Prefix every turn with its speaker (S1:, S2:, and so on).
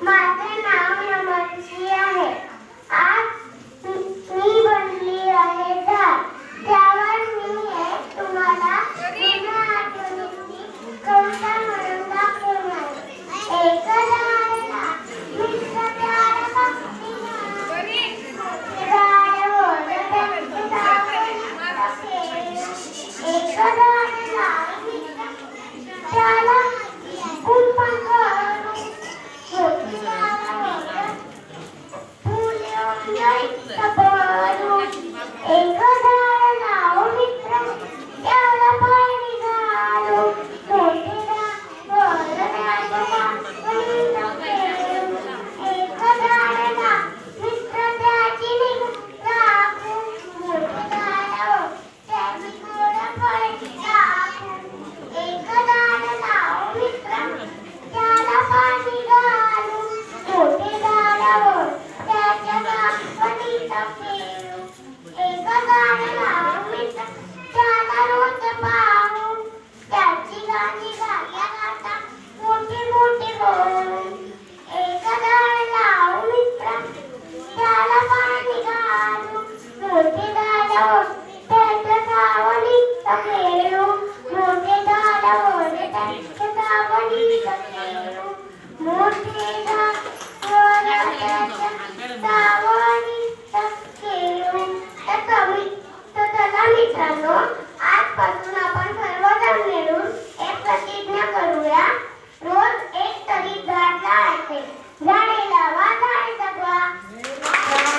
S1: माझे नाव नमनश्री आहे. आज मी बनली आहे झाड. त्यावर मी एक तुम्हाला जुन्या आठवणीची कविता म्हणून दाखवणार. एक झाडाला मित्र प्यार भक्ती झाड ओढते सावली. एक झाडाला मित्र त्याला कुंपण करून मोठी झाडं फुले उमलत भरून. एक झाड लावू मित्र त्याला पाणी घालून. मोठी झाड त्याच्या मागणीत पेरून. एक झाड लावू मित्र त्याची निगा राखून. मोठी झाडावर त्याची गोड फळे टाकून. एक झाड लावू मित्र त्याला पाणी घालून. मोठे झाडावर त्याच्या मागणीत पेरून. एक झाड लावू मित्र त्याला रोज पाहून. त्याची गाणी गाया गाता मोठी मोठी करून. एक झाड लावू मित्र त्याला पाणी घालून. मोठे झाडावर त्याच्या सावलीत पेरून. मोठे झाडावर त्याच्या सावलीत पेरून. मोठे झाडावर त्याच्या सावलीत पेरून. तर चला मित्रांनो,